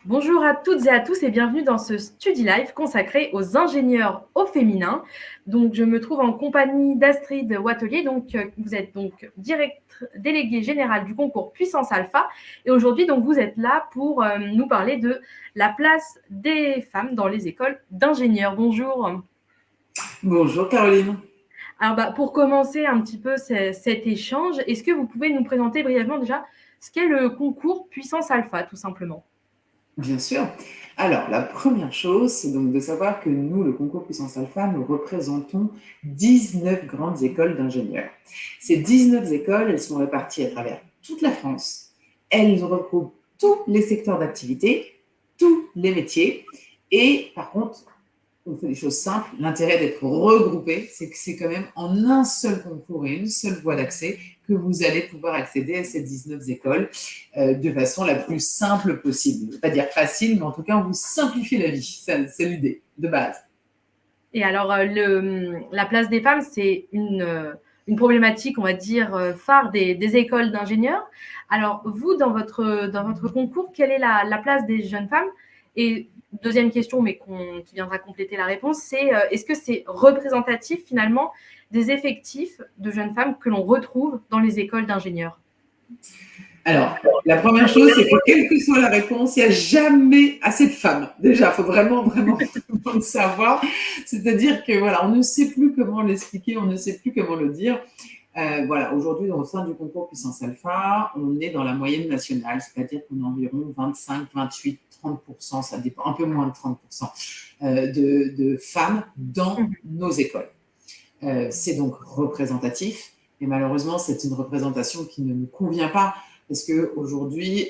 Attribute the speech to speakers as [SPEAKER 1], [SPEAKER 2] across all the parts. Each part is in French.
[SPEAKER 1] Bonjour à toutes et à tous et bienvenue dans ce Study Live consacré aux ingénieurs au féminin. Donc, je me trouve en compagnie d'Astrid Watelier. Vous êtes donc déléguée générale du concours Puissance Alpha. Et aujourd'hui, donc, vous êtes là pour nous parler de la place des femmes dans les écoles d'ingénieurs. Bonjour.
[SPEAKER 2] Bonjour Caroline.
[SPEAKER 1] Alors, pour commencer un petit peu cet échange, est-ce que vous pouvez nous présenter brièvement déjà ce qu'est le concours Puissance Alpha, tout simplement?
[SPEAKER 2] Bien sûr. Alors, la première chose, c'est donc de savoir que nous, le concours Puissance Alpha, nous représentons 19 grandes écoles d'ingénieurs. Ces 19 écoles, elles sont réparties à travers toute la France. Elles regroupent tous les secteurs d'activité, tous les métiers. Et par contre, on fait des choses simples. L'intérêt d'être regroupé, c'est que c'est quand même en un seul concours et une seule voie d'accès que vous allez pouvoir accéder à ces 19 écoles de façon la plus simple possible. Je ne veux pas dire facile, mais en tout cas, on vous simplifie la vie. C'est l'idée de base.
[SPEAKER 1] Et alors, la place des femmes, c'est une problématique, on va dire, phare des écoles d'ingénieurs. Alors, vous, dans votre concours, quelle est la place des jeunes femmes? Et deuxième question, mais qui viendra compléter la réponse, c'est est-ce que c'est représentatif finalement des effectifs de jeunes femmes que l'on retrouve dans les écoles d'ingénieurs?
[SPEAKER 2] Alors, la première chose, c'est que quelle que soit la réponse, il n'y a jamais assez de femmes. Déjà, il faut vraiment, vraiment, vraiment le savoir. C'est-à-dire que voilà, on ne sait plus comment l'expliquer, on ne sait plus comment le dire. Voilà, aujourd'hui, au sein du concours Puissance Alpha, on est dans la moyenne nationale, c'est-à-dire qu'on a environ 25, 28, 30%, ça dépend, un peu moins de 30% de femmes dans nos écoles. C'est donc représentatif, mais malheureusement, c'est une représentation qui ne nous convient pas parce qu'aujourd'hui,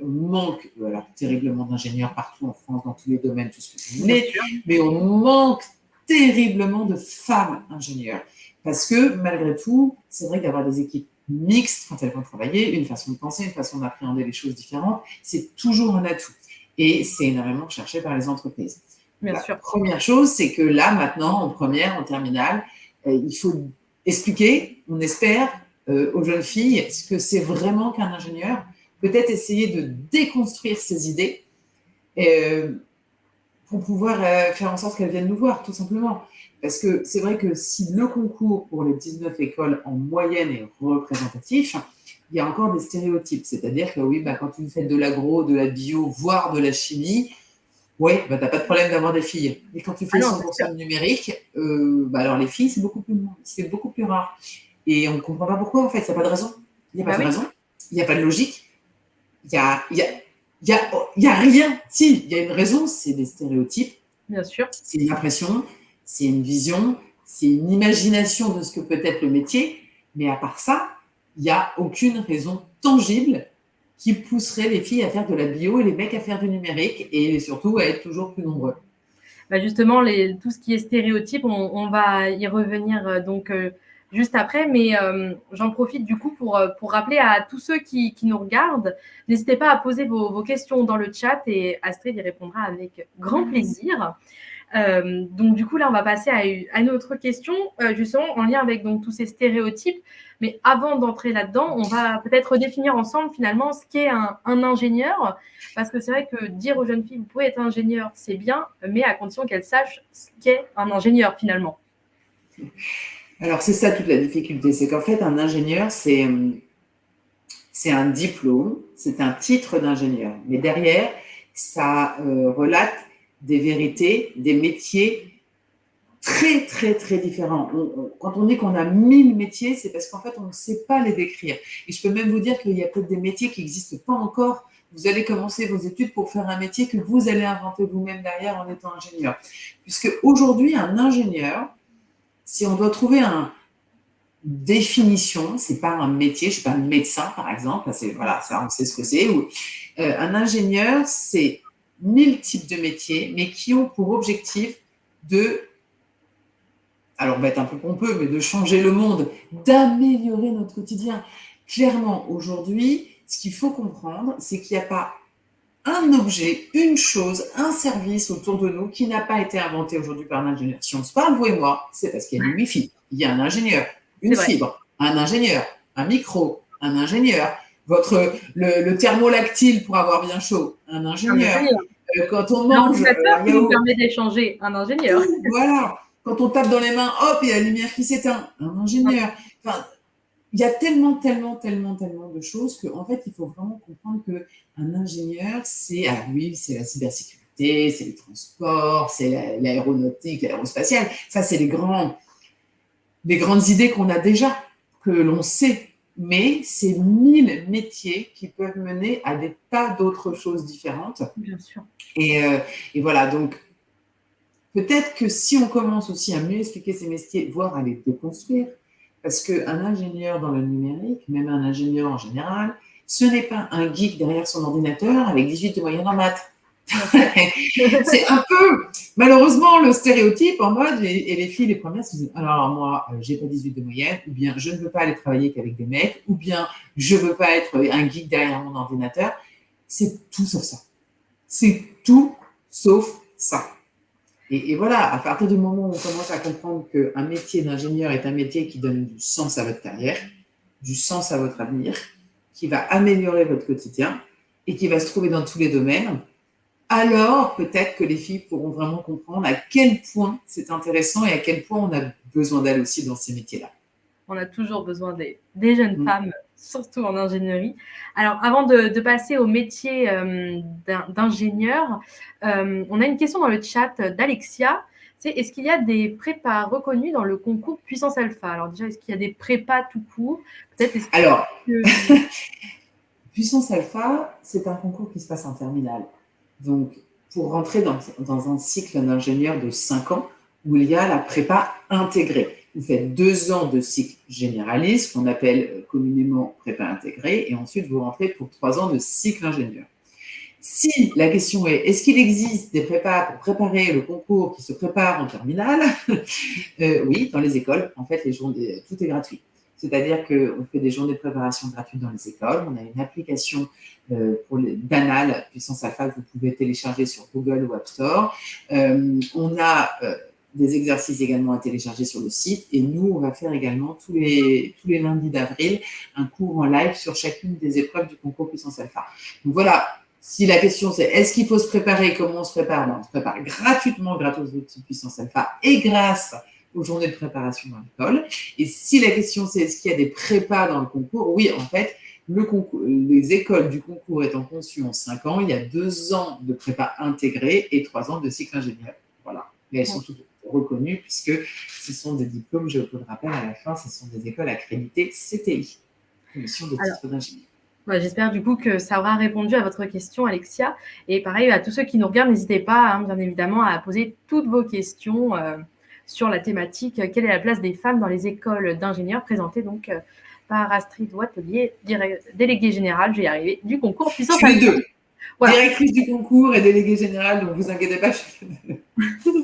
[SPEAKER 2] on manque alors, terriblement d'ingénieurs partout en France, dans tous les domaines, tout ce que vous voulez, mais on manque terriblement de femmes ingénieurs. Parce que malgré tout, c'est vrai d'avoir des équipes mixtes quand elles vont travailler, une façon de penser, une façon d'appréhender les choses différentes, c'est toujours un atout. Et c'est énormément recherché par les entreprises.
[SPEAKER 1] Bien
[SPEAKER 2] La
[SPEAKER 1] sûr.
[SPEAKER 2] première chose, c'est que là, maintenant, en première, en terminale, il faut expliquer, on espère, aux jeunes filles ce que c'est vraiment qu'un ingénieur, peut-être essayer de déconstruire ces idées pour pouvoir faire en sorte qu'elles viennent nous voir, tout simplement. Parce que c'est vrai que si le concours pour les 19 écoles en moyenne est représentatif, il y a encore des stéréotypes. C'est-à-dire que oui, quand vous faites de l'agro, de la bio, voire de la chimie, oui, tu n'as pas de problème d'avoir des filles. Et quand tu fais 100% de numérique, alors les filles, c'est beaucoup plus rare. Et on ne comprend pas pourquoi, en fait. Il n'y a pas de raison. Il n'y a pas de raison. Il n'y a pas de logique. Il n'y a rien. Si, il y a une raison, c'est des stéréotypes.
[SPEAKER 1] Bien sûr.
[SPEAKER 2] C'est une impression, c'est une vision, c'est une imagination de ce que peut être le métier. Mais à part ça, il n'y a aucune raison tangible qui pousserait les filles à faire de la bio et les mecs à faire du numérique et surtout à être toujours plus nombreux.
[SPEAKER 1] Justement, tout ce qui est stéréotype, on va y revenir juste après, mais j'en profite du coup pour rappeler à tous ceux qui nous regardent, n'hésitez pas à poser vos questions dans le chat et Astrid y répondra avec grand plaisir. Donc du coup, là, on va passer à une autre question, justement en lien avec donc, tous ces stéréotypes. Mais avant d'entrer là-dedans, on va peut-être redéfinir ensemble finalement ce qu'est un ingénieur. Parce que c'est vrai que dire aux jeunes filles, vous pouvez être ingénieur, c'est bien, mais à condition qu'elles sachent ce qu'est un ingénieur finalement.
[SPEAKER 2] Alors c'est ça toute la difficulté, c'est qu'en fait un ingénieur, c'est un diplôme, c'est un titre d'ingénieur. Mais derrière, ça relate des vérités, des métiers très, très, très différents. Quand on dit qu'on a 1000 métiers, c'est parce qu'en fait, on ne sait pas les décrire. Et je peux même vous dire qu'il y a peut-être des métiers qui n'existent pas encore. Vous allez commencer vos études pour faire un métier que vous allez inventer vous-même derrière en étant ingénieur. Puisque aujourd'hui, un ingénieur, si on doit trouver une définition, c'est pas un métier, je suis pas un médecin par exemple, voilà, ça on sait ce que c'est. Un ingénieur, c'est 1000 types de métiers, mais qui ont pour objectif alors on va être un peu pompeux, mais de changer le monde, d'améliorer notre quotidien. Clairement, aujourd'hui, ce qu'il faut comprendre, c'est qu'il n'y a pas un objet, une chose, un service autour de nous qui n'a pas été inventé aujourd'hui par un ingénieur. Si on se parle, vous et moi, c'est parce qu'il y a du Wi-Fi, il y a un ingénieur, une fibre, un ingénieur, un micro, un ingénieur. le thermolactyle pour avoir bien chaud, un ingénieur. Quand on mange
[SPEAKER 1] l'ordinateur qui nous permet d'échanger, un ingénieur.
[SPEAKER 2] Voilà. Quand on tape dans les mains, hop, il y a la lumière qui s'éteint, un ingénieur. Enfin, il y a tellement de choses qu'en fait, il faut vraiment comprendre qu'un ingénieur, c'est la cybersécurité, c'est les transports, c'est l'aéronautique, l'aérospatiale. Ça, c'est les grandes idées qu'on a déjà, que l'on sait. Mais c'est 1000 métiers qui peuvent mener à des tas d'autres choses différentes.
[SPEAKER 1] Bien sûr.
[SPEAKER 2] Et voilà, donc peut-être que si on commence aussi à mieux expliquer ces métiers, voire à les déconstruire, parce qu'un ingénieur dans le numérique, même un ingénieur en général, ce n'est pas un geek derrière son ordinateur avec 18 de moyenne en maths. C'est un peu, malheureusement, le stéréotype en mode, et les filles, les premières, se disent, alors moi, j'ai pas 18 de moyenne, ou bien je ne veux pas aller travailler qu'avec des mecs, ou bien je veux pas être un geek derrière mon ordinateur. C'est tout sauf ça. C'est tout sauf ça. Et voilà, à partir du moment où on commence à comprendre qu'un métier d'ingénieur est un métier qui donne du sens à votre carrière, du sens à votre avenir, qui va améliorer votre quotidien et qui va se trouver dans tous les domaines, alors peut-être que les filles pourront vraiment comprendre à quel point c'est intéressant et à quel point on a besoin d'elles aussi dans ces métiers-là.
[SPEAKER 1] On a toujours besoin des jeunes femmes, surtout en ingénierie. Alors, avant de passer au métier d'ingénieur, on a une question dans le chat d'Alexia. Est-ce qu'il y a des prépas reconnus dans le concours Puissance Alpha? Alors déjà, est-ce qu'il y a des prépas tout court?
[SPEAKER 2] Alors, Puissance Alpha, c'est un concours qui se passe en terminale. Donc, pour rentrer dans un cycle d'ingénieur de 5 ans, où il y a la prépa intégrée. Vous faites 2 ans de cycle généraliste, qu'on appelle communément prépa intégrée, et ensuite vous rentrez pour 3 ans de cycle ingénieur. Si la question est, est-ce qu'il existe des prépas pour préparer le concours qui se prépare en terminale? Oui, dans les écoles, en fait, tout est gratuit. C'est-à-dire qu'on fait des journées de préparation gratuites dans les écoles. On a une application d'Anal, Puissance Alpha, que vous pouvez télécharger sur Google ou App Store. On a des exercices également à télécharger sur le site. Et nous, on va faire également tous les lundis d'avril un cours en live sur chacune des épreuves du concours Puissance Alpha. Donc voilà, si la question c'est est-ce qu'il faut se préparer, comment on se prépare? On se prépare gratuitement grâce aux outils Puissance Alpha et grâce aux journées de préparation dans l'école. Et si la question c'est est-ce qu'il y a des prépas dans le concours? Oui, en fait, les écoles du concours étant conçues en 5 ans, il y a 2 ans de prépa intégrée et 3 ans de cycle ingénieur. Voilà. Mais elles sont toutes reconnues puisque ce sont des diplômes, je vous le rappelle, à la fin, ce sont des écoles accréditées CTI, Commission de titre d'ingénieur.
[SPEAKER 1] J'espère du coup que ça aura répondu à votre question, Alexia. Et pareil, à tous ceux qui nous regardent, n'hésitez pas, bien évidemment, à poser toutes vos questions sur la thématique « Quelle est la place des femmes dans les écoles d'ingénieurs ?» présentée donc par Astrid Watelier, déléguée générale, je vais y arriver, du concours Puissance Alpha.
[SPEAKER 2] Les deux. Voilà. Directrice du concours et déléguée générale, donc vous inquiétez pas.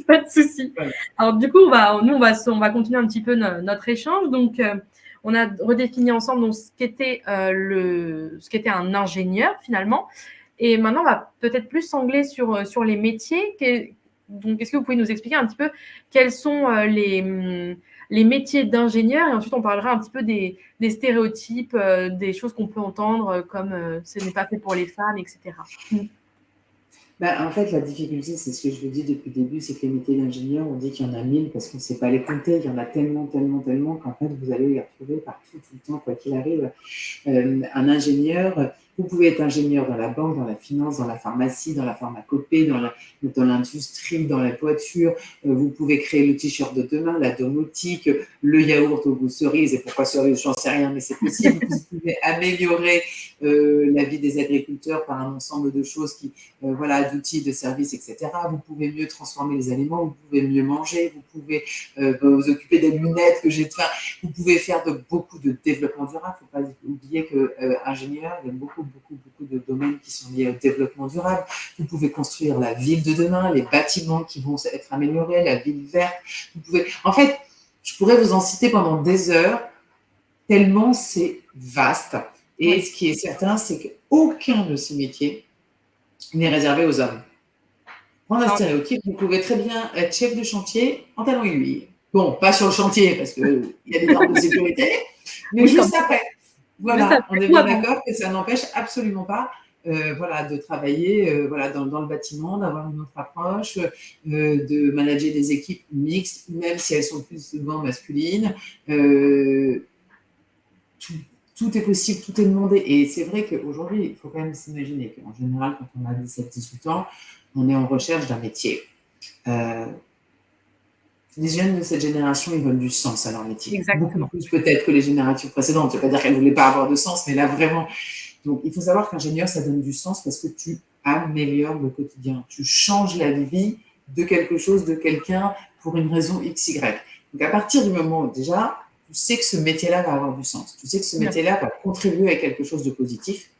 [SPEAKER 1] Pas de souci. Voilà. Alors du coup, on va continuer un petit peu notre échange. Donc, on a redéfini ensemble donc, ce qu'était un ingénieur finalement. Et maintenant, on va peut-être plus s'angler sur les métiers. Donc, est-ce que vous pouvez nous expliquer un petit peu quels sont les métiers d'ingénieur? Et ensuite, on parlera un petit peu des stéréotypes, des choses qu'on peut entendre comme ce n'est pas fait pour les femmes, etc.
[SPEAKER 2] En fait, la difficulté, c'est ce que je vous dis depuis le début, c'est que les métiers d'ingénieur, on dit qu'il y en a 1000 parce qu'on ne sait pas les compter. Il y en a tellement qu'en fait, vous allez les retrouver partout, tout le temps, quoi qu'il arrive. Un ingénieur, vous pouvez être ingénieur dans la banque, dans la finance, dans la pharmacie, dans la pharmacopée, dans l'industrie, dans la voiture. Vous pouvez créer le t-shirt de demain, la domotique, le yaourt au goût cerise. Et pourquoi cerise, j'en sais rien, mais c'est possible. Vous pouvez améliorer la vie des agriculteurs par un ensemble de choses d'outils, de services, etc. Vous pouvez mieux transformer les aliments, vous pouvez mieux manger, vous pouvez vous occuper des lunettes que j'ai. Vous pouvez faire beaucoup de développement durable. Il ne faut pas oublier qu'ingénieur, il y a beaucoup de domaines qui sont liés au développement durable. Vous pouvez construire la ville de demain, les bâtiments qui vont être améliorés, la ville verte. En fait, je pourrais vous en citer pendant des heures, tellement c'est vaste. Et ce qui est certain, c'est qu'aucun de ces métiers n'est réservé aux hommes. Prendre un stéréotype, vous pouvez très bien être chef de chantier en talons aiguilles. Bon, pas sur le chantier, parce qu'il y a des normes de sécurité, mais juste après. Voilà, on est bien d'accord que ça n'empêche absolument pas voilà, de travailler voilà, dans le bâtiment, d'avoir une autre approche, de manager des équipes mixtes, même si elles sont plus souvent masculines. Tout, tout est possible, tout est demandé. Et c'est vrai qu'aujourd'hui, il faut quand même s'imaginer qu'en général, quand on a 17-18 ans, on est en recherche d'un métier. Les jeunes de cette génération, ils veulent du sens à leur métier.
[SPEAKER 1] Exactement.
[SPEAKER 2] Beaucoup plus peut-être que les générations précédentes. Ça ne veut pas dire qu'elles ne voulaient pas avoir de sens, mais là, vraiment. Donc, il faut savoir qu'ingénieur, ça donne du sens parce que tu améliores le quotidien. Tu changes la vie de quelque chose, de quelqu'un, pour une raison XY. Donc, à partir du moment où, déjà, tu sais que ce métier-là va avoir du sens. Tu sais que ce métier-là va contribuer à quelque chose de positif.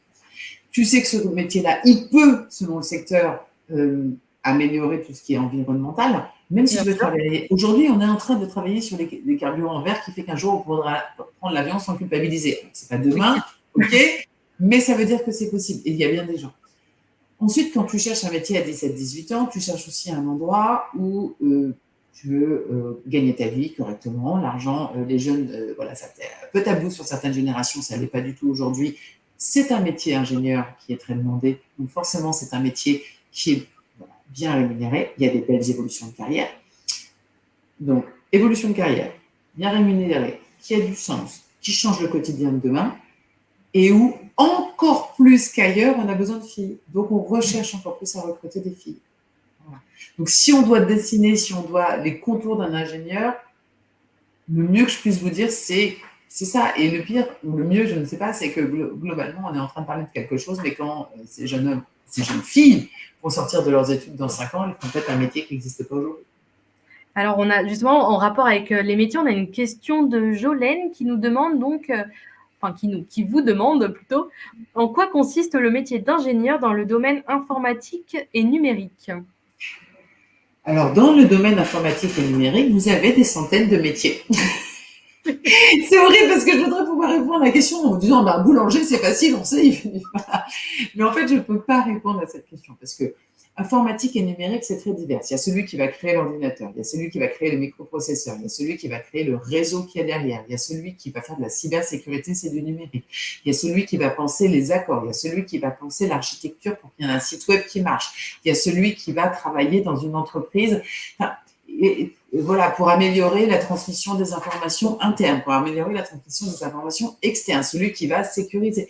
[SPEAKER 2] Tu sais que ce métier-là, il peut, selon le secteur, améliorer tout ce qui est environnemental. Même si tu veux travailler. Aujourd'hui, on est en train de travailler sur les carburants verts qui fait qu'un jour, on pourra prendre l'avion sans culpabiliser. C'est pas demain, ok, mais ça veut dire que c'est possible. Et il y a bien des gens. Ensuite, quand tu cherches un métier à 17-18 ans, tu cherches aussi un endroit où tu veux gagner ta vie correctement. L'argent, les jeunes, voilà, ça peut tabou sur certaines générations, ça ne l'est pas du tout aujourd'hui. C'est un métier ingénieur qui est très demandé. Donc forcément, c'est un métier qui est bien rémunéré, il y a des belles évolutions de carrière. Donc, évolution de carrière, bien rémunérée, qui a du sens, qui change le quotidien de demain, et où, encore plus qu'ailleurs, on a besoin de filles. Donc, on recherche encore plus à recruter des filles. Voilà. Donc, si on doit dessiner, si on doit les contours d'un ingénieur, le mieux que je puisse vous dire, c'est ça. Et le pire, ou le mieux, je ne sais pas, c'est que globalement, on est en train de parler de quelque chose, mais quand ces jeunes hommes, ces jeunes filles vont sortir de leurs études dans 5 ans, elles font peut-être un métier qui n'existe pas aujourd'hui.
[SPEAKER 1] Alors, on a justement, en rapport avec les métiers, on a une question de Jolène qui nous demande donc, qui vous demande plutôt, en quoi consiste le métier d'ingénieur dans le domaine informatique et numérique?
[SPEAKER 2] Alors, dans le domaine informatique et numérique, vous avez des centaines de métiers. C'est horrible parce que je voudrais pouvoir répondre à la question en disant bah, boulanger, c'est facile, on sait. Mais en fait, je ne peux pas répondre à cette question parce que informatique et numérique, c'est très divers. Il y a celui qui va créer l'ordinateur, il y a celui qui va créer le microprocesseur, il y a celui qui va créer le réseau qu'il y a derrière, il y a celui qui va faire de la cybersécurité, c'est du numérique. Il y a celui qui va penser les accords, il y a celui qui va penser l'architecture pour qu'il y ait un site web qui marche, il y a celui qui va travailler dans une entreprise. Enfin, et voilà, pour améliorer la transmission des informations internes, pour améliorer la transmission des informations externes, celui qui va sécuriser.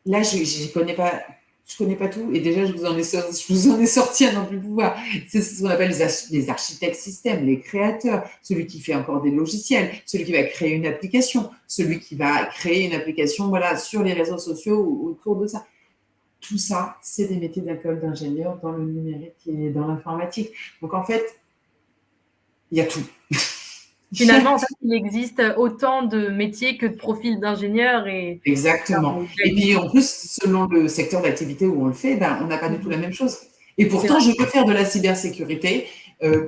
[SPEAKER 2] Là, je ne connais pas tout, et déjà, je vous en ai sorti à n'en plus pouvoir. C'est ce qu'on appelle les architectes systèmes, les créateurs, celui qui fait encore des logiciels, celui qui va créer une application, celui qui va créer une application voilà, sur les réseaux sociaux ou autour de ça. Tout ça, c'est des métiers d'école d'ingénieur dans le numérique et dans l'informatique. Donc, en fait, il y a tout.
[SPEAKER 1] Finalement, en fait, il existe autant de métiers que de profils d'ingénieurs.
[SPEAKER 2] Exactement. Et puis, en plus, selon le secteur d'activité où on le fait, ben, on n'a pas du tout la même chose. Et pourtant, je peux faire de la cybersécurité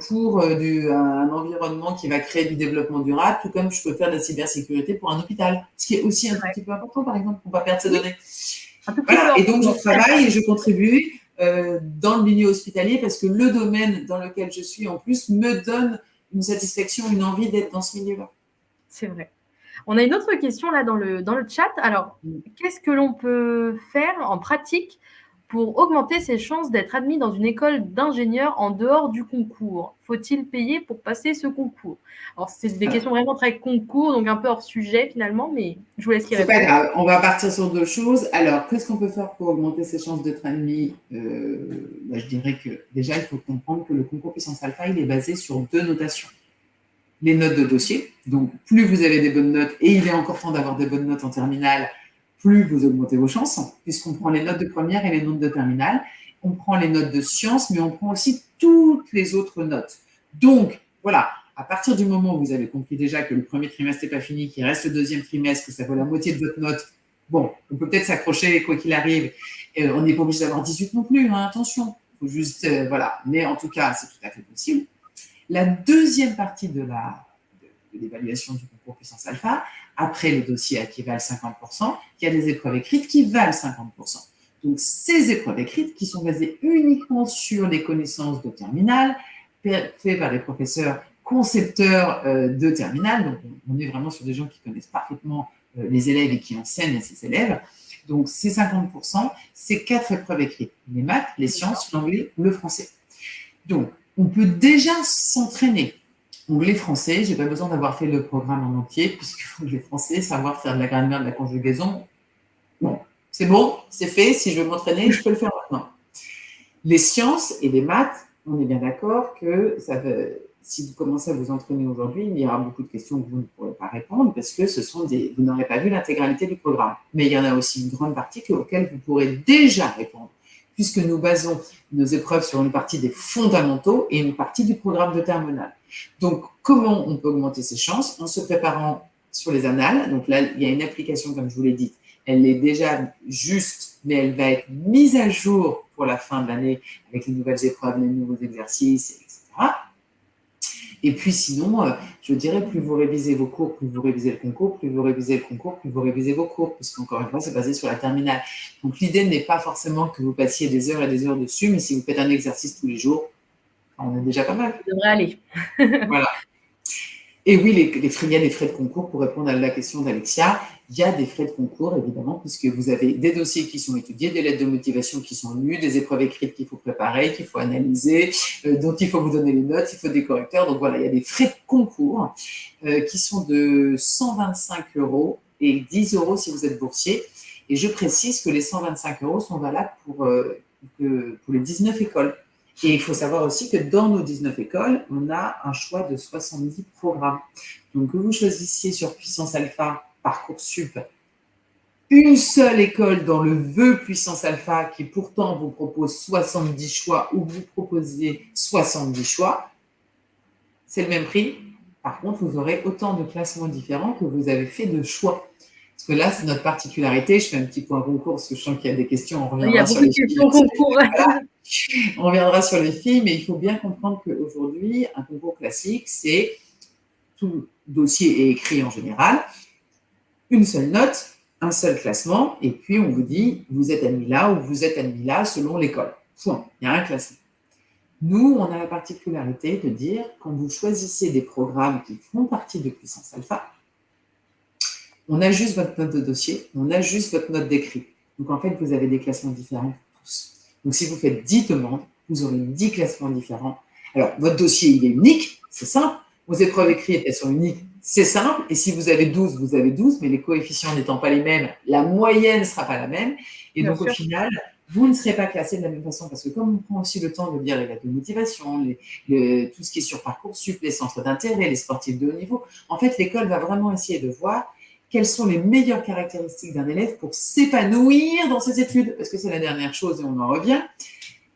[SPEAKER 2] pour un environnement qui va créer du développement durable, tout comme je peux faire de la cybersécurité pour un hôpital, ce qui est aussi un tout petit peu important, par exemple, pour ne pas perdre ses données. Voilà. Et donc, je travaille et je contribue dans le milieu hospitalier parce que le domaine dans lequel je suis, en plus, me donne une satisfaction, une envie d'être dans ce milieu-là.
[SPEAKER 1] C'est vrai. On a une autre question là dans le chat. Alors, qu'est-ce que l'on peut faire en pratique pour augmenter ses chances d'être admis dans une école d'ingénieur en dehors du concours? Faut-il payer pour passer ce concours? Alors, c'est des questions vraiment très concours, donc un peu hors sujet finalement, mais je vous laisse y répondre.
[SPEAKER 2] C'est pas grave, on va partir sur deux choses. Alors, qu'est-ce qu'on peut faire pour augmenter ses chances d'être admis? Je dirais que déjà, il faut comprendre que le concours puissance alpha, il est basé sur 2 notations. Les notes de dossier, donc plus vous avez des bonnes notes, et il est encore temps d'avoir des bonnes notes en terminale, plus vous augmentez vos chances, puisqu'on prend les notes de première et les notes de terminale, on prend les notes de sciences, mais on prend aussi toutes les autres notes. Donc, voilà, à partir du moment où vous avez compris déjà que le premier trimestre n'est pas fini, qu'il reste le deuxième trimestre, que ça vaut la moitié de votre note, bon, on peut peut-être s'accrocher quoi qu'il arrive. On n'est pas obligé d'avoir 18 non plus, hein, attention. Il faut juste, voilà. Mais en tout cas, c'est tout à fait possible. La deuxième partie de l'évaluation du concours puissance alpha, après le dossier qui valent 50%, il y a des épreuves écrites qui valent 50%. Donc, ces épreuves écrites qui sont basées uniquement sur les connaissances de terminale, faites par les professeurs concepteurs de terminale, donc on est vraiment sur des gens qui connaissent parfaitement les élèves et qui enseignent à ces élèves. Donc, ces 50%, c'est 4 épreuves écrites. Les maths, les sciences, l'anglais, le français. Donc, on peut déjà s'entraîner. Anglais-français, je n'ai pas besoin d'avoir fait le programme en entier, puisque anglais-français, savoir faire de la grammaire, de la conjugaison, bon, c'est fait. Si je veux m'entraîner, je peux le faire maintenant. Les sciences et les maths, on est bien d'accord que si vous commencez à vous entraîner aujourd'hui, il y aura beaucoup de questions que vous ne pourrez pas répondre parce que vous n'aurez pas vu l'intégralité du programme. Mais il y en a aussi une grande partie auxquelles vous pourrez déjà répondre, puisque nous basons nos épreuves sur une partie des fondamentaux et une partie du programme de terminale. Donc, comment on peut augmenter ses chances? En se préparant sur les annales. Donc là, il y a une application, comme je vous l'ai dit, elle est déjà juste, mais elle va être mise à jour pour la fin de l'année avec les nouvelles épreuves, les nouveaux exercices, etc. Et puis sinon, je dirais, plus vous révisez vos cours, plus vous révisez le concours, plus vous révisez le concours, plus vous révisez vos cours, puisqu'encore une fois, c'est basé sur la terminale. Donc l'idée n'est pas forcément que vous passiez des heures et des heures dessus, mais si vous faites un exercice tous les jours, on est déjà pas mal.
[SPEAKER 1] Ça devrait aller.
[SPEAKER 2] Voilà. Et oui, il y a des frais de concours, pour répondre à la question d'Alexia, il y a des frais de concours, évidemment, puisque vous avez des dossiers qui sont étudiés, des lettres de motivation qui sont lues, des épreuves écrites qu'il faut préparer, qu'il faut analyser, dont il faut vous donner les notes, il faut des correcteurs. Donc voilà, il y a des frais de concours qui sont de 125 € et 10 € si vous êtes boursier. Et je précise que les 125 € sont valables pour les 19 écoles. Et il faut savoir aussi que dans nos 19 écoles, on a un choix de 70 programmes. Donc, que vous choisissiez sur Puissance Alpha, Parcoursup, une seule école dans le vœu Puissance Alpha qui pourtant vous propose 70 choix ou vous proposiez 70 choix, c'est le même prix. Par contre, vous aurez autant de classements différents que vous avez fait de choix. Parce que là, c'est notre particularité. Je fais un petit point concours parce que je sens qu'il y a des questions. On reviendra sur les questions concours. Voilà. On reviendra sur les filles, mais il faut bien comprendre qu'aujourd'hui, un concours classique, c'est tout dossier est écrit en général, une seule note, un seul classement, et puis on vous dit, vous êtes admis là ou vous êtes admis là selon l'école. Point. Il y a un classement. Nous, on a la particularité de dire, quand vous choisissez des programmes qui font partie de Puissance Alpha, on ajuste votre note de dossier, on ajuste votre note d'écrit. Donc en fait, vous avez des classements différents pour tous. Donc si vous faites 10 demandes, vous aurez 10 classements différents. Alors, votre dossier, il est unique, c'est simple. Vos épreuves écrites, elles sont uniques, c'est simple. Et si vous avez 12, vous avez 12, mais les coefficients n'étant pas les mêmes, la moyenne ne sera pas la même. Et donc, au final, vous ne serez pas classé de la même façon parce que comme on prend aussi le temps de lire les lettres de motivation, tout ce qui est sur Parcoursup, les centres d'intérêt, les sportifs de haut niveau, en fait, l'école va vraiment essayer de voir quelles sont les meilleures caractéristiques d'un élève pour s'épanouir dans ses études. Parce que c'est la dernière chose et on en revient.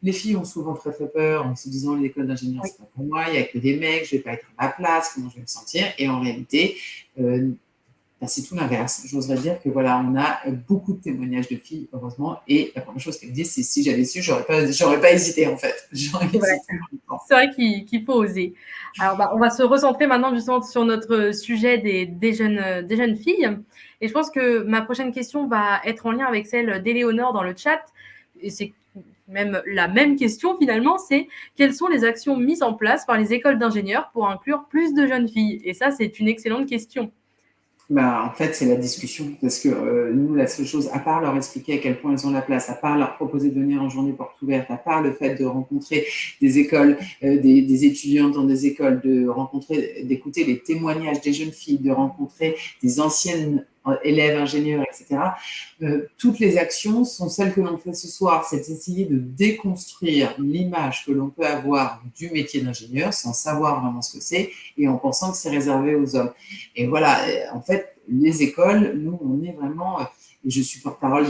[SPEAKER 2] Les filles ont souvent très très peur en se disant l'école d'ingénieur, c'est pas pour moi, il n'y a que des mecs, je ne vais pas être à ma place, comment je vais me sentir. Et en réalité, c'est tout l'inverse. J'oserais dire que voilà, on a beaucoup de témoignages de filles, heureusement, et la première chose qu'elles disent, c'est si j'avais su, j'aurais pas hésité en fait.
[SPEAKER 1] C'est vrai qu'il faut oser. Alors, on va se recentrer maintenant justement sur notre sujet des jeunes filles. Et je pense que ma prochaine question va être en lien avec celle d'Éléonore dans le chat. Et c'est même la même question finalement, c'est quelles sont les actions mises en place par les écoles d'ingénieurs pour inclure plus de jeunes filles? Et ça, c'est une excellente question.
[SPEAKER 2] En fait, c'est la discussion, parce que nous, la seule chose, à part leur expliquer à quel point elles ont la place, à part leur proposer de venir en journée porte ouverte, à part le fait de rencontrer des écoles, des étudiantes dans des écoles, d'écouter les témoignages des jeunes filles, de rencontrer des anciennes élèves, ingénieurs, etc. Toutes les actions sont celles que l'on fait ce soir, c'est d'essayer de déconstruire l'image que l'on peut avoir du métier d'ingénieur sans savoir vraiment ce que c'est et en pensant que c'est réservé aux hommes. Et voilà, en fait, les écoles, nous, on est vraiment, et je suis porte-parole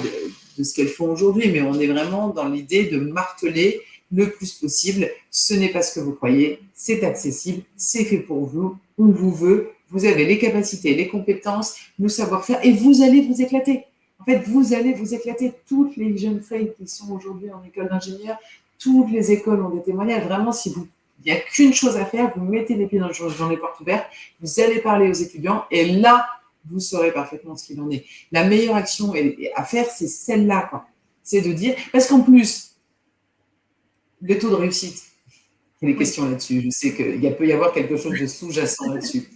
[SPEAKER 2] de ce qu'elles font aujourd'hui, mais on est vraiment dans l'idée de marteler le plus possible, ce n'est pas ce que vous croyez, c'est accessible, c'est fait pour vous, on vous veut, vous avez les capacités, les compétences, le savoir-faire, et vous allez vous éclater. En fait, vous allez vous éclater. Toutes les jeunes filles qui sont aujourd'hui en école d'ingénieur, toutes les écoles ont des témoignages. Vraiment, il n'y a qu'une chose à faire, vous mettez les pieds dans les portes ouvertes, vous allez parler aux étudiants, et là, vous saurez parfaitement ce qu'il en est. La meilleure action à faire, c'est celle-là, quoi. C'est de dire, parce qu'en plus, les taux de réussite, il y a des questions là-dessus. Je sais qu'il peut y avoir quelque chose de sous-jacent là-dessus.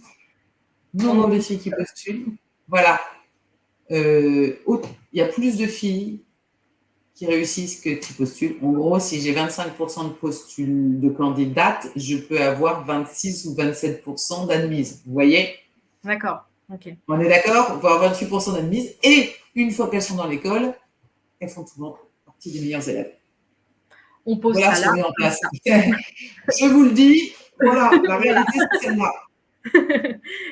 [SPEAKER 2] Nombre de filles qui postulent, voilà. il y a plus de filles qui réussissent que qui postulent. En gros, si j'ai 25% de candidates, je peux avoir 26 ou 27% d'admises. Vous voyez?
[SPEAKER 1] D'accord. Ok.
[SPEAKER 2] On est d'accord? On peut avoir 28% d'admises. Et une fois qu'elles sont dans l'école, elles font souvent partie des meilleures élèves.
[SPEAKER 1] On pose
[SPEAKER 2] Voilà
[SPEAKER 1] ça
[SPEAKER 2] ce
[SPEAKER 1] là.
[SPEAKER 2] qu'on met en place. Je vous le dis, voilà, la réalité, c'est celle-là.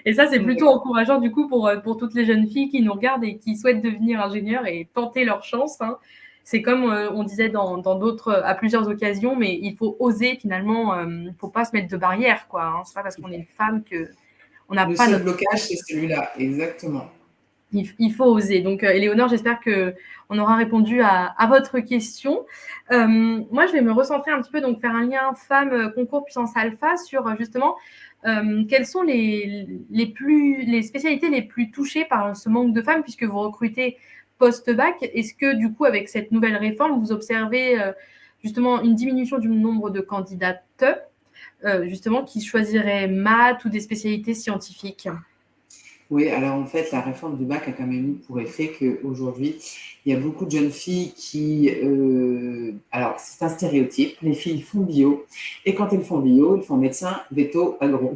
[SPEAKER 1] Et ça, c'est plutôt encourageant du coup pour toutes les jeunes filles qui nous regardent et qui souhaitent devenir ingénieurs et tenter leur chance. Hein. C'est comme on disait dans d'autres, à plusieurs occasions, mais il faut oser finalement. Il ne faut pas se mettre de barrières, quoi. Hein. C'est pas parce qu'on est une femme que on n'a
[SPEAKER 2] Le
[SPEAKER 1] pas
[SPEAKER 2] seul
[SPEAKER 1] notre.
[SPEAKER 2] blocage, c'est celui-là, exactement.
[SPEAKER 1] Il faut oser. Donc, Éléonore, j'espère qu'on aura répondu à votre question. Moi, je vais me recentrer un petit peu, donc faire un lien femmes concours puissance alpha sur justement quelles sont les spécialités les plus touchées par ce manque de femmes, puisque vous recrutez post-bac. Est-ce que, du coup, avec cette nouvelle réforme, vous observez justement une diminution du nombre de candidates justement qui choisiraient maths ou des spécialités scientifiques?
[SPEAKER 2] Oui, alors en fait, la réforme du bac a quand même eu pour effet qu'aujourd'hui, il y a beaucoup de jeunes filles qui... alors, c'est un stéréotype, les filles font bio, et quand elles font bio, elles font médecin, veto, agro.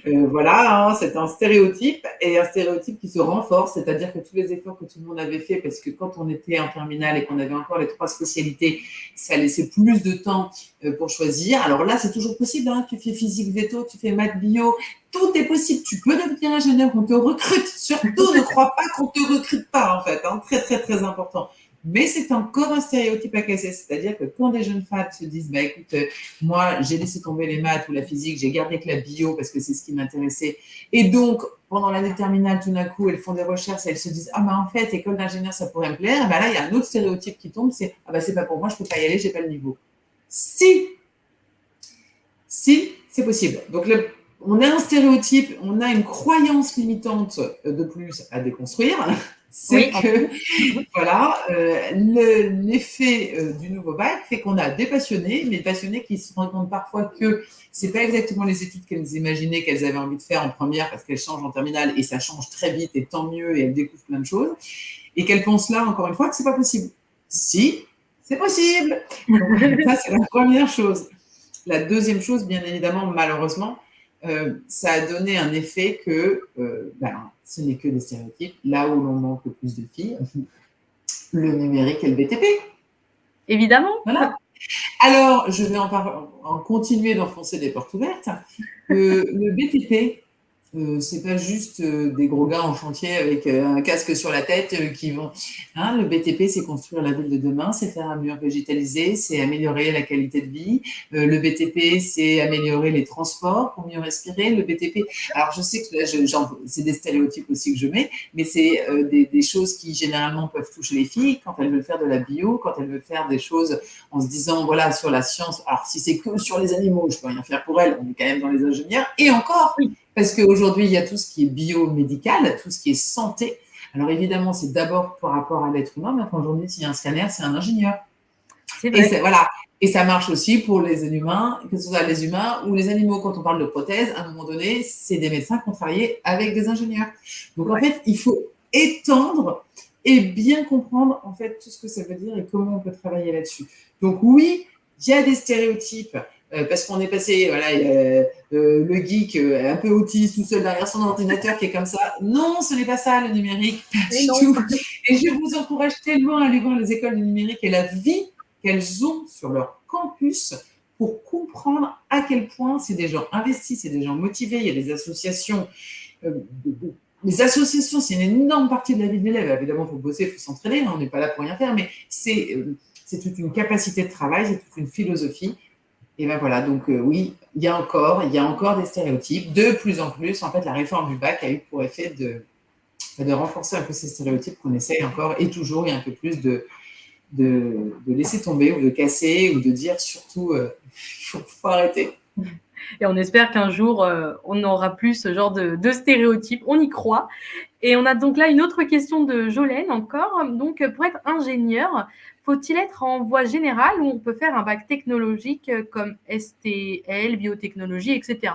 [SPEAKER 2] Voilà, hein, c'est un stéréotype, et un stéréotype qui se renforce, c'est-à-dire que tous les efforts que tout le monde avait fait, parce que quand on était en terminale et qu'on avait encore les 3 spécialités, ça laissait plus de temps pour choisir. Alors là, c'est toujours possible, hein, tu fais physique veto, tu fais maths bio, tout est possible, tu peux devenir ingénieur, on te recrute, surtout ne crois pas qu'on te recrute pas en fait, hein, très très très important. Mais c'est encore un stéréotype à casser, c'est-à-dire que quand des jeunes femmes se disent, bah écoute, moi j'ai laissé tomber les maths ou la physique, j'ai gardé que la bio parce que c'est ce qui m'intéressait, et donc pendant l'année terminale, tout d'un coup, elles font des recherches et elles se disent, ah bah en fait, école d'ingénieur, ça pourrait me plaire, et bah là, il y a un autre stéréotype qui tombe, c'est, ah bah c'est pas pour moi, je peux pas y aller, j'ai pas le niveau. Si, c'est possible. Donc on a un stéréotype, on a une croyance limitante de plus à déconstruire. C'est que, voilà, l'effet du nouveau bac fait qu'on a des passionnés, mais des passionnés qui se rendent compte parfois que c'est pas exactement les études qu'elles imaginaient qu'elles avaient envie de faire en première parce qu'elles changent en terminale et ça change très vite et tant mieux et elles découvrent plein de choses. Et qu'elles pensent là, encore une fois, que c'est pas possible. Si, c'est possible. Donc, ça, c'est la première chose. La deuxième chose, bien évidemment, malheureusement, ça a donné un effet que ce n'est que des stéréotypes. Là où l'on manque le plus de filles, le numérique et le BTP.
[SPEAKER 1] Évidemment.
[SPEAKER 2] Voilà. Alors, je vais en continuer d'enfoncer des portes ouvertes. Le BTP, c'est pas juste des gros gars en chantier avec un casque sur la tête qui vont. Hein, le BTP, c'est construire la ville de demain, c'est faire un mur végétalisé, c'est améliorer la qualité de vie. Le BTP, c'est améliorer les transports pour mieux respirer. Le BTP, alors je sais que là, c'est des stéréotypes aussi que je mets, mais c'est des choses qui généralement peuvent toucher les filles quand elles veulent faire de la bio, quand elles veulent faire des choses en se disant, voilà, sur la science, alors si c'est que sur les animaux, je peux rien faire pour elles, on est quand même dans les ingénieurs, et encore, oui. Parce qu'aujourd'hui, il y a tout ce qui est biomédical, tout ce qui est santé. Alors évidemment, c'est d'abord par rapport à l'être humain, mais aujourd'hui, s'il y a un scanner, c'est un ingénieur. C'est vrai. Et voilà. Et ça marche aussi pour les humains, que ce soit les humains ou les animaux. Quand on parle de prothèses, à un moment donné, c'est des médecins qui ont travaillé avec des ingénieurs. Donc en fait, il faut étendre et bien comprendre en fait tout ce que ça veut dire et comment on peut travailler là-dessus. Donc oui, il y a des stéréotypes. Parce qu'on est passé, voilà, le geek un peu autiste, tout seul derrière son ordinateur qui est comme ça. Non, ce n'est pas ça le numérique, pas du tout. Et je vous encourage tellement à aller voir les écoles du numérique et la vie qu'elles ont sur leur campus pour comprendre à quel point c'est des gens investis, c'est des gens motivés. Il y a des associations. Les associations, c'est une énorme partie de la vie de l'élève. Évidemment, il faut bosser, il faut s'entraîner, hein, on n'est pas là pour rien faire, mais c'est toute une capacité de travail, c'est toute une philosophie. Et ben voilà, donc oui, il y a encore des stéréotypes. De plus en plus, en fait, la réforme du bac a eu pour effet de renforcer un peu ces stéréotypes qu'on essaye encore et toujours, il y a un peu plus de laisser tomber ou de casser ou de dire surtout, faut arrêter.
[SPEAKER 1] Et on espère qu'un jour, on n'aura plus ce genre de stéréotypes. On y croit. Et on a donc là une autre question de Jolène encore. Donc, pour être ingénieur, faut-il être en voie générale ou on peut faire un bac technologique comme STL, biotechnologie, etc.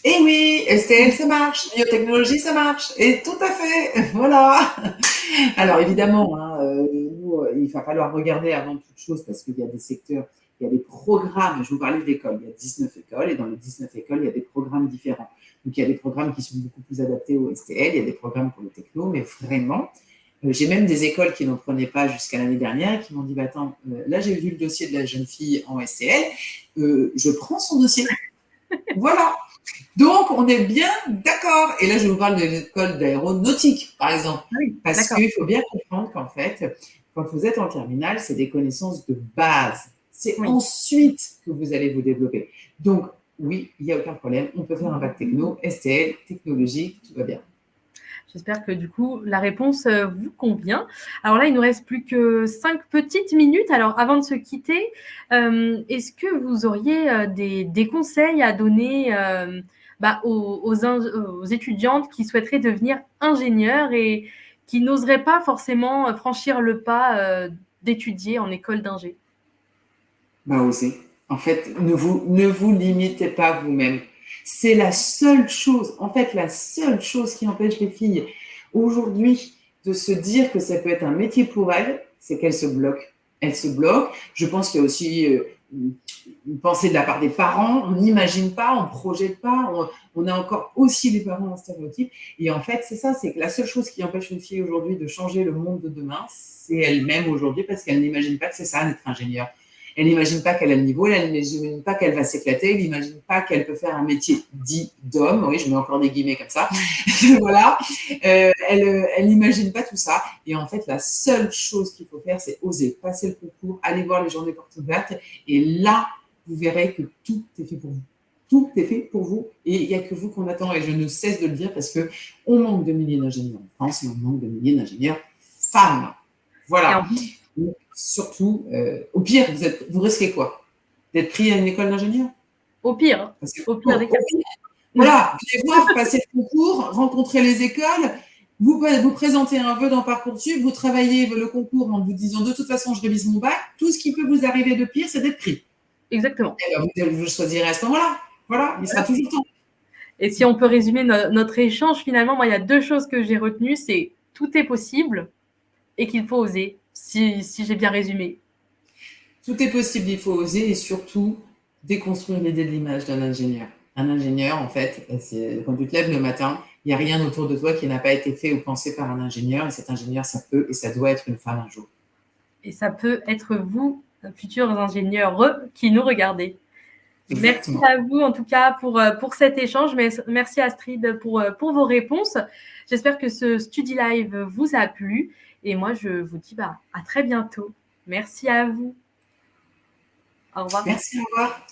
[SPEAKER 2] Et oui, STL, ça marche, biotechnologie, ça marche, et tout à fait, voilà. Alors évidemment, hein, nous, il va falloir regarder avant toute chose parce qu'il y a des secteurs, il y a des programmes, je vous parlais d'écoles, il y a 19 écoles, et dans les 19 écoles, il y a des programmes différents. Donc il y a des programmes qui sont beaucoup plus adaptés au STL, il y a des programmes pour le techno, mais vraiment, j'ai même des écoles qui n'en prenaient pas jusqu'à l'année dernière et qui m'ont dit, bah, attends, là j'ai vu le dossier de la jeune fille en STL, je prends son dossier. Voilà. Donc, on est bien d'accord. Et là, je vous parle de l'école d'aéronautique, par exemple.
[SPEAKER 1] Oui,
[SPEAKER 2] Parce
[SPEAKER 1] d'accord.
[SPEAKER 2] qu'il faut bien comprendre qu'en fait, quand vous êtes en terminale, c'est des connaissances de base. C'est
[SPEAKER 1] Oui.
[SPEAKER 2] ensuite que vous allez vous développer. Donc, oui, il n'y a aucun problème. On peut faire un bac techno, STL, technologique, tout va bien.
[SPEAKER 1] J'espère que du coup, la réponse vous convient. Alors là, il nous reste plus que 5 petites minutes. Alors avant de se quitter, est-ce que vous auriez des conseils à donner aux étudiantes qui souhaiteraient devenir ingénieurs et qui n'oseraient pas forcément franchir le pas d'étudier en école d'ingé?
[SPEAKER 2] Bah, osez. En fait, ne vous limitez pas vous-même. C'est la seule chose, en fait, la seule chose qui empêche les filles aujourd'hui de se dire que ça peut être un métier pour elles, c'est qu'elles se bloquent. Elles se bloquent. Je pense qu'il y a aussi une pensée de la part des parents. On n'imagine pas, on ne projette pas. On a encore aussi les parents en stéréotype. Et en fait, c'est ça, c'est que la seule chose qui empêche une fille aujourd'hui de changer le monde de demain, c'est elle-même aujourd'hui parce qu'elle n'imagine pas que c'est ça d'être ingénieur. Elle n'imagine pas qu'elle a le niveau, elle n'imagine pas qu'elle va s'éclater, elle n'imagine pas qu'elle peut faire un métier dit d'homme. Oui, je mets encore des guillemets comme ça. Voilà. Elle n'imagine pas tout ça. Et en fait, la seule chose qu'il faut faire, c'est oser, passer le concours, aller voir les journées portes ouvertes. Et là, vous verrez que tout est fait pour vous. Tout est fait pour vous et il n'y a que vous qu'on attend. Et je ne cesse de le dire parce qu'on manque de milliers d'ingénieurs en France et on manque de milliers d'ingénieurs femmes.
[SPEAKER 1] Et
[SPEAKER 2] Voilà.
[SPEAKER 1] en plus,
[SPEAKER 2] Donc, surtout, au pire, vous risquez quoi? D'être pris à une école d'ingénieur?
[SPEAKER 1] au pire,
[SPEAKER 2] Parce que,
[SPEAKER 1] au
[SPEAKER 2] bon,
[SPEAKER 1] pire des cas.
[SPEAKER 2] au pire, voilà, vous allez voir, passer le concours, rencontrer les écoles, vous présentez un vœu dans Parcoursup, vous travaillez le concours en vous disant de toute façon, je révise mon bac, tout ce qui peut vous arriver de pire, c'est d'être pris.
[SPEAKER 1] Exactement.
[SPEAKER 2] Et bien, vous choisirez à ce moment-là. Voilà, il sera toujours temps.
[SPEAKER 1] Et si on peut résumer notre échange, finalement, moi, il y a 2 choses que j'ai retenues, c'est tout est possible et qu'il faut oser, si j'ai bien résumé.
[SPEAKER 2] Tout est possible, il faut oser et surtout déconstruire l'idée de l'image d'un ingénieur. Un ingénieur, en fait, c'est quand tu te lèves le matin, il n'y a rien autour de toi qui n'a pas été fait ou pensé par un ingénieur. Et cet ingénieur, ça peut et ça doit être une femme un jour.
[SPEAKER 1] Et ça peut être vous, futurs ingénieurs, qui nous regardez. Merci
[SPEAKER 2] Exactement.
[SPEAKER 1] à vous, en tout cas, pour cet échange. Merci Astrid pour vos réponses. J'espère que ce Study Live vous a plu. Et moi, je vous dis à très bientôt. Merci à vous. Au revoir.
[SPEAKER 2] Merci, au revoir.